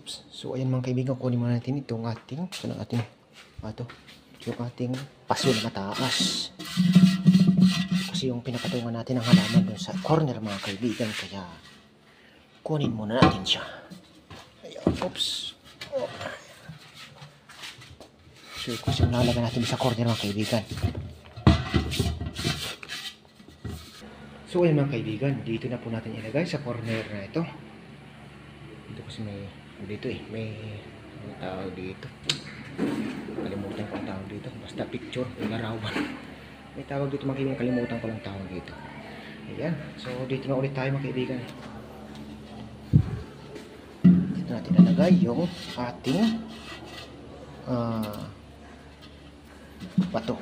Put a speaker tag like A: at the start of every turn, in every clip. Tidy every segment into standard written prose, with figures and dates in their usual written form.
A: Oops. So ayan mga kaibigan, kunin muna natin itong ating yung ating paso na mataas. Kasi yung pinapatungan natin ang halaman dun sa corner mga kaibigan, kaya kunin muna natin siya. Ayan, oops. Oh. So kasi yung nalagay natin sa corner mga kaibigan. So ayan mga kaibigan, dito na po natin ilagay sa corner na ito. Dito kasi may tawag dito. Kalimutan ko ang tawag dito. Basta picture, larawan. May tawag dito mga kaibigan, kalimutan ko lang tawag dito. Ayan, so dito na ulit tayo mga kaibigan. Dito natin ilagay yung ating bato.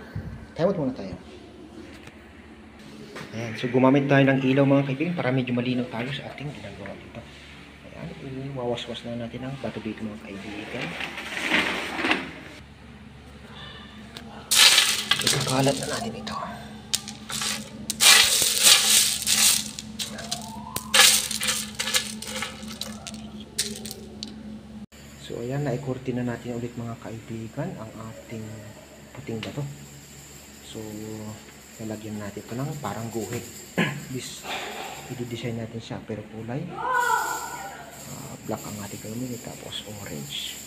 A: Tawag muna tayo. Ayan, so gumamit tayo ng ilaw mga kaibigan para medyo malinaw tayo sa ating ginagawa dito. Ayan, iwawaswas na natin ang bato dito mga kaibigan. Ikakalat na natin ito. So ayan, naikurti na natin ulit mga kaibigan ang ating puting bato. So lalagyan natin ito ng parang guhit. I-design natin siya pero kulay black ang ating gagawin, tapos orange.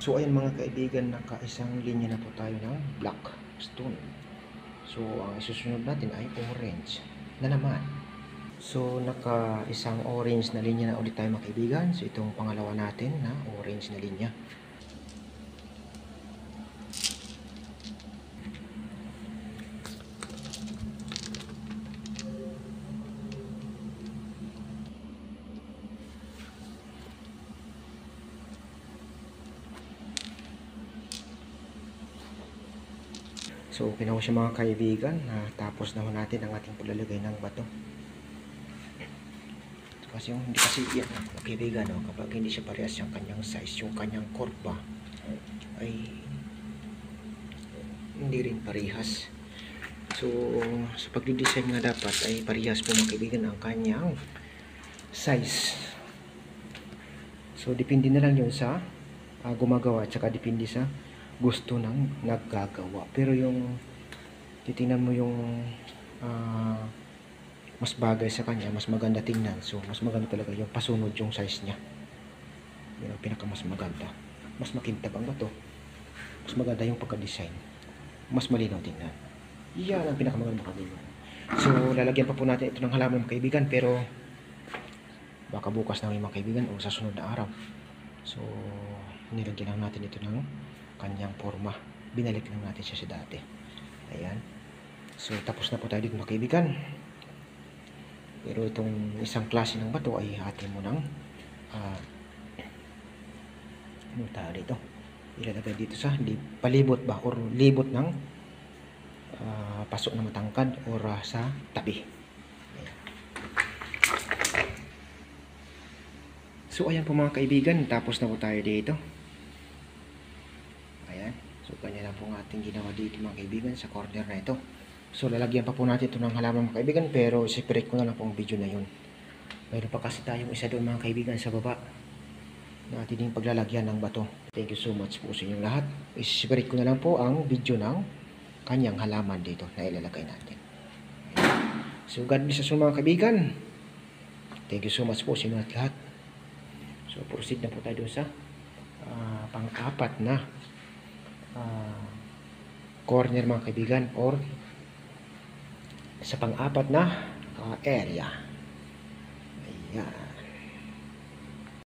A: So ayan mga kaibigan, naka-isang linya na po tayo ng black stone. So ang isusunod natin ay orange na naman. So naka-isang orange na linya na ulit tayo mga kaibigan. So itong pangalawa natin na orange na linya. So okay na ko siya mga kaibigan. Tapos na natin ang ating paglalagay ng bato. Kasi yung hindi kasi yan mga kaibigan, no? Kapag hindi siya parehas yung kanyang size, yung kanyang kurba ay hindi rin parehas. So sa pagdidesign nga dapat ay parehas po mga kaibigan ang kanyang size. So depende na lang yun sa gumagawa at saka depende sa gusto ng naggagawa. Pero yung titingnan mo yung mas bagay sa kanya, mas maganda tingnan. So mas maganda talaga yung pasunod yung size niya. Yun ang pinaka mas maganda. Mas makintab ang bato. Mas maganda yung pagka-design. Mas malinaw tingnan. Yan ang pinaka maganda kaibigan. So lalagyan pa po natin ito ng halaman mga kaibigan, pero baka bukas na mga kaibigan o sa sunod na araw. So nilagyan lang natin ito ng kanyang forma. Binalik lang natin siya sa dati. Ayan. So tapos na po tayo dito mga kaibigan. Pero itong isang klase ng bato ay atin mo ng ano tayo dito? Ilalagay dito sa palibot ba or libot ng paso na matangkad or sa tabi. Ayan. So ayan po mga kaibigan, tapos na po tayo dito. So, ganyan lang po ang ating ginawa dito mga kaibigan sa corner na ito. So, lalagyan pa po natin ito ng halaman mga kaibigan, pero separate ko na lang po ang video na yun. Mayroon pa kasi tayong isa doon mga kaibigan sa baba na ating yung paglalagyan ng bato. Thank you so much po sa inyong lahat. I-separate ko na lang po ang video ng kanyang halaman dito na ilalagay natin. So, God bless us mga kaibigan. Thank you so much po sa inyong lahat. So, proceed na po tayo doon sa pang-apat na corner mga kaibigan or sa pang-apat na area. Ayan.